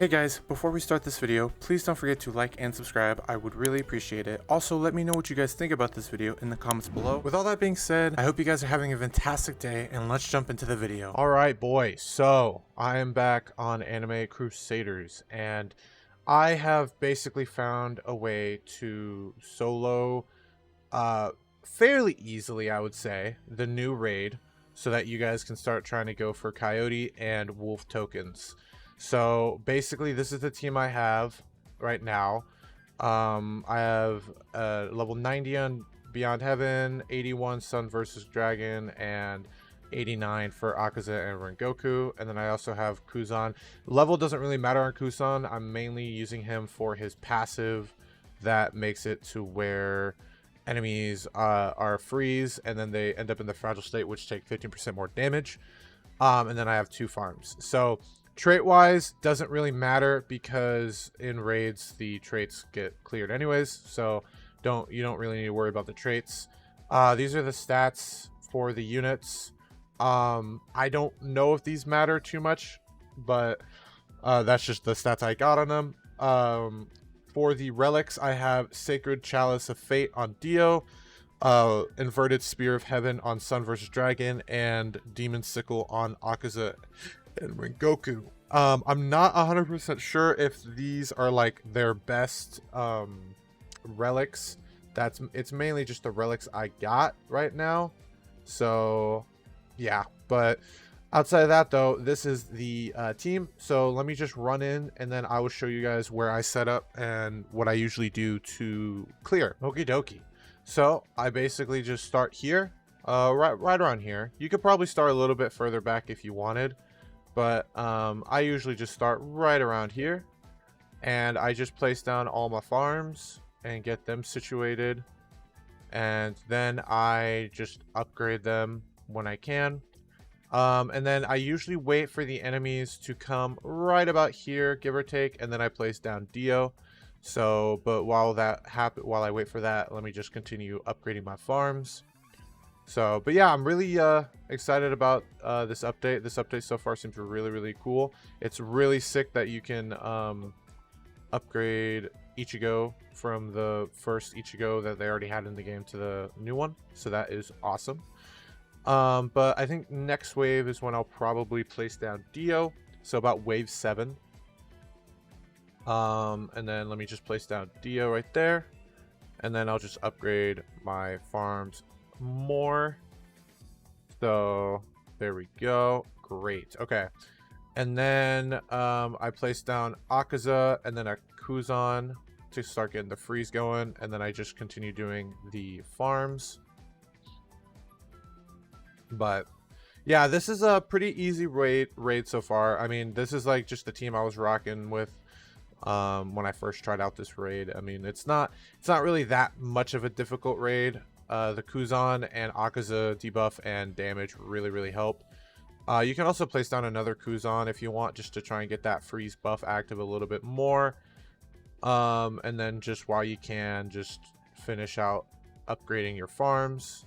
Hey guys, before we start this video, please don't forget to like and subscribe. I would really appreciate it. Also, let me know what you guys think about this video in the comments below. With all that being said, I hope you guys are having a fantastic day, and let's jump into the video. Alright boys, so I am back on Anime Crusaders, and I have basically found a way to solo fairly easily, I would say, the new raid, so that you guys can start trying to go for Coyote and Wolf tokens. So basically this is the team I have right now. I have level 90 on Beyond Heaven, 81 Sun versus Dragon, and 89 for Akaza and Rengoku. And then I also have Kuzan. Level doesn't really matter on Kuzan. I'm mainly using him for his passive that makes it to where enemies are freeze and then they end up in the fragile state, which take 15% more damage. And then I have 2 farms. So trait wise doesn't really matter because in raids the traits get cleared anyways, so you don't really need to worry about the traits. These are the stats for the units. I don't know if these matter too much, but that's just the stats I got on them. For the relics, I have Sacred Chalice of Fate on Dio, Inverted Spear of Heaven on Sun vs Dragon, and Demon Sickle on Akaza and Rengoku. I'm not 100% sure if these are like their best relics. It's mainly just the relics I got right now. So yeah, but outside of that though, this is the team. So let me just run in and then I will show you guys where I set up and what I usually do to clear. Okie dokie. So I basically just start here, right around here. You could probably start a little bit further back if you wanted, but I usually just start right around here, and I just place down all my farms and get them situated, and then I just upgrade them when I can. And then I usually wait for the enemies to come right about here, give or take, and then I place down Dio. So, but while I wait for that, let me just continue upgrading my farms. So, but yeah, I'm really excited about this update. This update so far seems really cool. It's really sick that you can upgrade Ichigo from the first Ichigo that they already had in the game to the new one. So that is awesome. But I think next wave is when I'll probably place down Dio. So about wave 7. And then let me just place down Dio right there. And then I'll just upgrade my farms more. So there we go. Great. Okay. And then I place down Akaza and then a Kuzan to start getting the freeze going. And then I just continue doing the farms. But yeah, this is a pretty easy raid so far. I mean, this is like just the team I was rocking with when I first tried out this raid. I mean, it's not really that much of a difficult raid. The Kuzan and Akaza debuff and damage really help. You can also place down another Kuzan if you want, just to try and get that freeze buff active a little bit more. And then just while you can, just finish out upgrading your farms.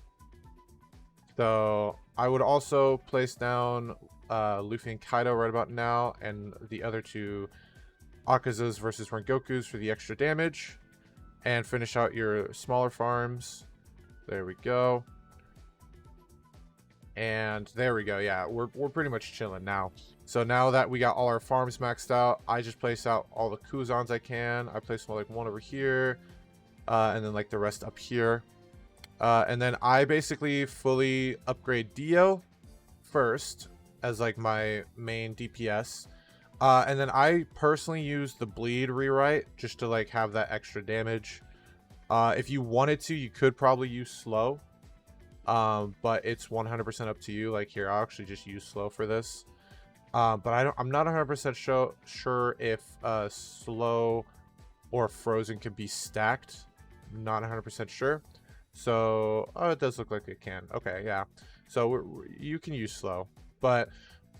So I would also place down Luffy and Kaido right about now, and the other 2 Akazas versus Rengokus for the extra damage, and finish out your smaller farms. There we go. And there we go. Yeah, we're pretty much chilling now. So now that we got all our farms maxed out, I just place out all the Kuzans I can. I place like one over here, and then like the rest up here. And then I basically fully upgrade Dio first as like my main DPS. And then I personally use the bleed rewrite just to like have that extra damage. If you wanted to, you could probably use slow. But it's 100% up to you. Like here, I'll actually just use slow for this. But I'm not 100% sure if slow or frozen can be stacked. Not 100% sure. So, oh, it does look like it can. Okay, yeah. So you can use slow, but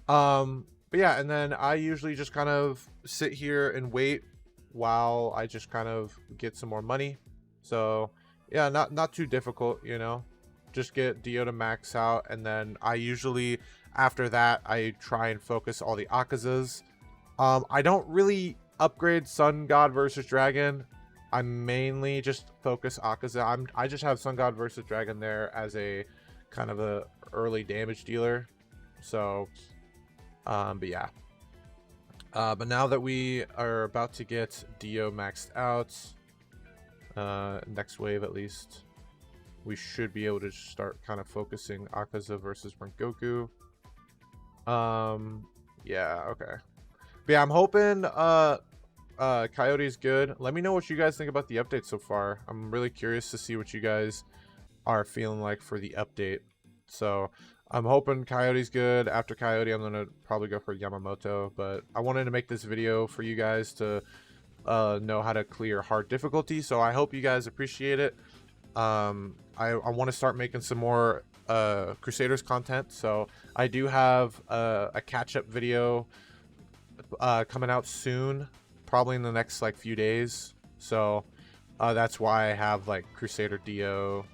yeah. And then I usually just kind of sit here and wait while I just kind of get some more money. So yeah, not too difficult, you know. Just get Dio to max out, and then I usually after that I try and focus all the Akazas. I don't really upgrade Sun God versus Dragon. I mainly just focus Akaza. I just have Sun God versus Dragon there as a kind of a early damage dealer. So, but yeah. But now that we are about to get Dio maxed out, next wave at least, we should be able to start kind of focusing Akaza versus Rengoku. Yeah, okay. But yeah, I'm hoping Coyote's good. Let me know what you guys think about the update so far. I'm really curious to see what you guys are feeling like for the update. So I'm hoping Coyote's good. After Coyote, I'm gonna probably go for Yamamoto, but I wanted to make this video for you guys to know how to clear hard difficulty, so I hope you guys appreciate it. I want to start making some more Crusaders content, so I do have a catch-up video coming out soon, probably in the next like few days. So that's why I have like Crusader Dio,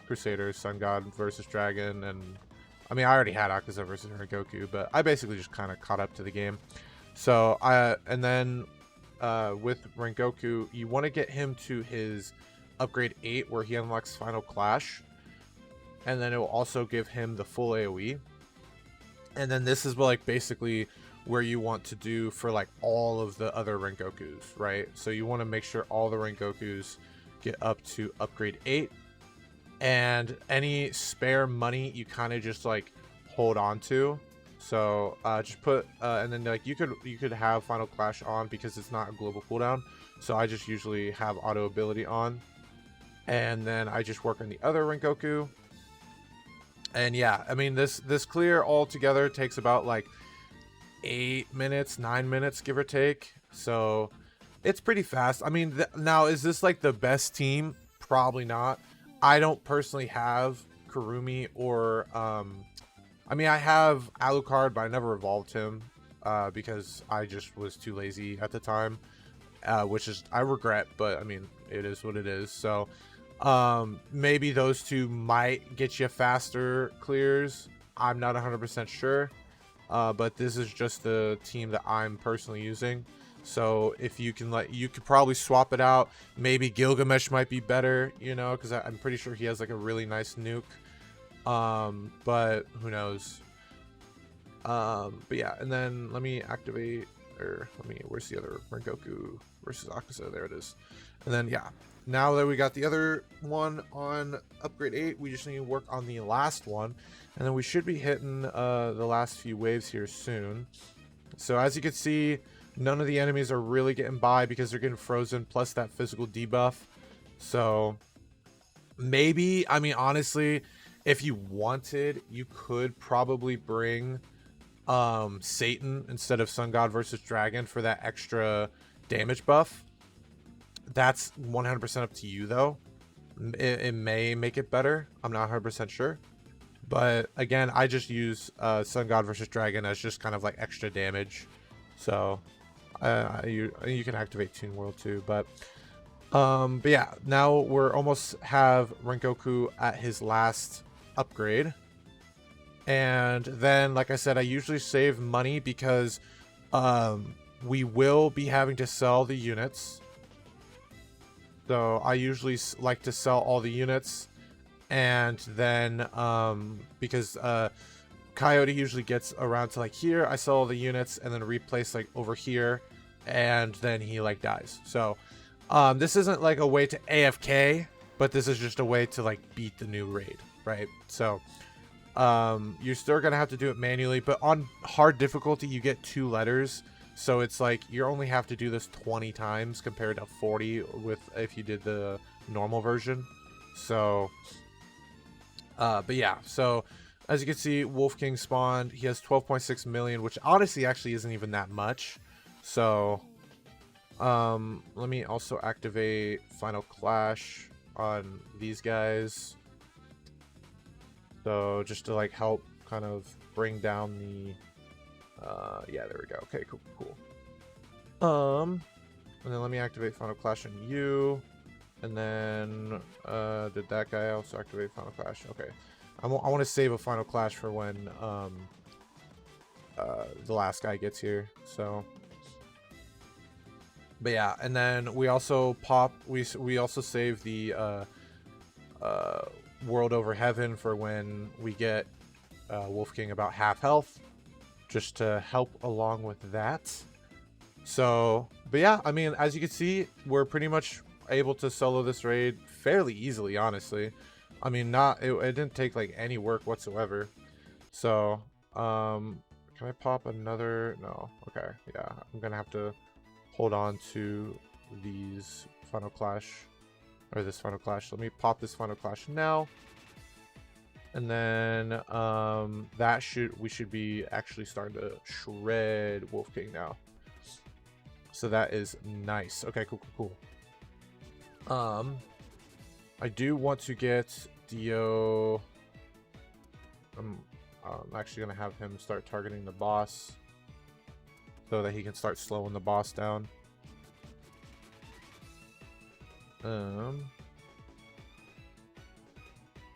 Crusaders, Sun God versus Dragon, and I mean I already had Akaza versus Rengoku, but I basically just kind of caught up to the game. So and then with Rengoku, you want to get him to his upgrade 8 where he unlocks Final Clash, and then it will also give him the full AoE. And then this is like basically where you want to do for like all of the other Rengokus, right? So you want to make sure all the Rengokus get up to upgrade 8, and any spare money you kind of just like hold on to. So just put and then like you could have Final Clash on because it's not a global cooldown, so I just usually have auto ability on, and then I just work on the other Rengoku. And yeah, I mean this clear all together takes about like 8 minutes, 9 minutes, give or take. So it's pretty fast. I mean, now is this like the best team? Probably not. I don't personally have Kurumi or I mean I have Alucard, but I never evolved him because I just was too lazy at the time, which is I regret, but I mean it is what it is. So maybe those two might get you faster clears. I'm not 100% sure, but this is just the team that I'm personally using. So if you can you could probably swap it out. Maybe Gilgamesh might be better, you know, because I'm pretty sure he has like a really nice nuke. But who knows? But yeah, and then let me activate, or where's the other Rengoku versus Akaza? There it is. And then yeah, now that we got the other one on upgrade 8, we just need to work on the last one, and then we should be hitting the last few waves here soon. So as you can see, none of the enemies are really getting by because they're getting frozen, plus that physical debuff. So maybe, I mean honestly, if you wanted, you could probably bring Satan instead of Sun God versus Dragon for that extra damage buff. That's 100% up to you though. It may make it better. I'm not 100% sure. But again, I just use Sun God versus Dragon as just kind of like extra damage. So you can activate Toon World too. But yeah, now we're almost have Rengoku at his last upgrade. And then, like I said, I usually save money because we will be having to sell the units. So I usually like to sell all the units, and then because Coyote usually gets around to like here, I sell all the units and then replace like over here, and then he like dies. So this isn't like a way to AFK, but this is just a way to like beat the new raid, right? So you're still gonna have to do it manually, but on hard difficulty you get 2 letters. So it's like you only have to do this 20 times compared to 40 with if you did the normal version. So, but yeah. So as you can see, Wolf King spawned. He has 12.6 million, which honestly actually isn't even that much. So, let me also activate Final Clash on these guys. So just to like help kind of bring down the. Yeah, there we go. Okay, cool. And then let me activate Final Clash on you, and then did that guy also activate Final Clash? Okay, I want to save a Final Clash for when the last guy gets here. So, but yeah, and then we also we also save the world over heaven for when we get Wolf King about half health, just to help along with that. So, but yeah, I mean, as you can see, we're pretty much able to solo this raid fairly easily, honestly. I mean, it didn't take like any work whatsoever. So, can I pop another? No. Okay, yeah, I'm gonna have to hold on to these Final Clash, or this Final Clash. Let me pop this Final Clash now. And then we should be actually starting to shred Wolf King now. So that is nice. Okay, cool. I do want to get Dio. I'm actually gonna have him start targeting the boss so that he can start slowing the boss down.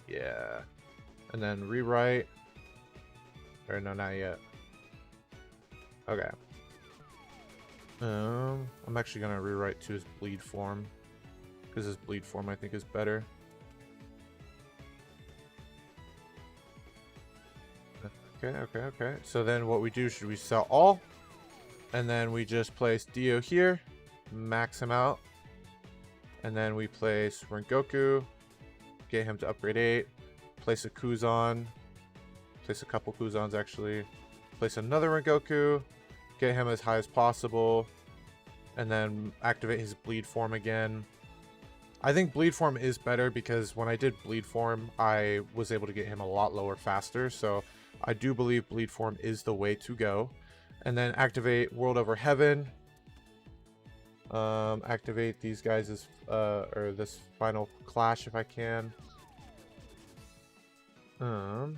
Yeah. And then rewrite. Or no, not yet. Okay. I'm actually gonna rewrite to his bleed form, because his bleed form I think is better. Okay. So then what we do, should we sell all? And then we just place Dio here, max him out. And then we place Rengoku, get him to upgrade 8. Place a Kuzan, place a couple Kuzans actually, place another Rengoku, get him as high as possible, and then activate his bleed form again. I think bleed form is better because when I did bleed form, I was able to get him a lot lower faster, so I do believe bleed form is the way to go. And then activate World Over Heaven, activate these guys as or this Final Clash if I can. And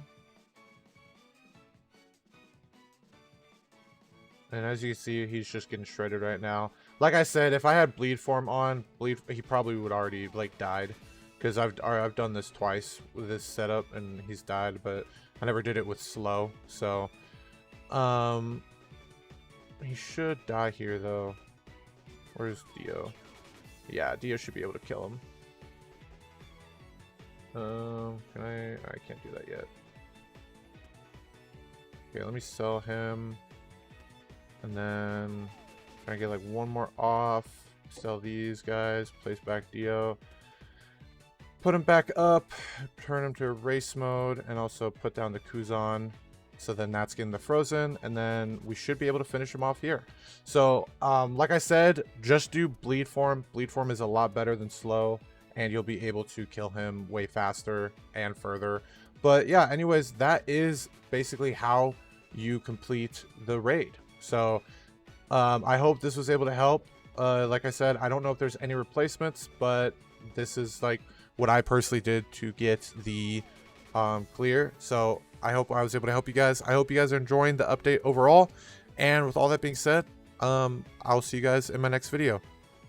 as you can see, he's just getting shredded right now. Like I said, if I had bleed form on, he probably would already like died, because I've done this twice with this setup and he's died, but I never did it with slow. So he should die here though. Where's Dio? Yeah, Dio should be able to kill him. Can I can't do that yet. Okay, let me sell him. And then try to get like one more off. Sell these guys. Place back Dio. Put him back up. Turn him to race mode. And also put down the Kuzan. So then that's getting the frozen. And then we should be able to finish him off here. So like I said, just do bleed form. Bleed form is a lot better than slow. And you'll be able to kill him way faster and further. But yeah, anyways, that is basically how you complete the raid. So I hope this was able to help. Like I said, I don't know if there's any replacements, but this is like what I personally did to get the clear. So I hope I was able to help you guys. I hope you guys are enjoying the update overall. And with all that being said, I'll see you guys in my next video.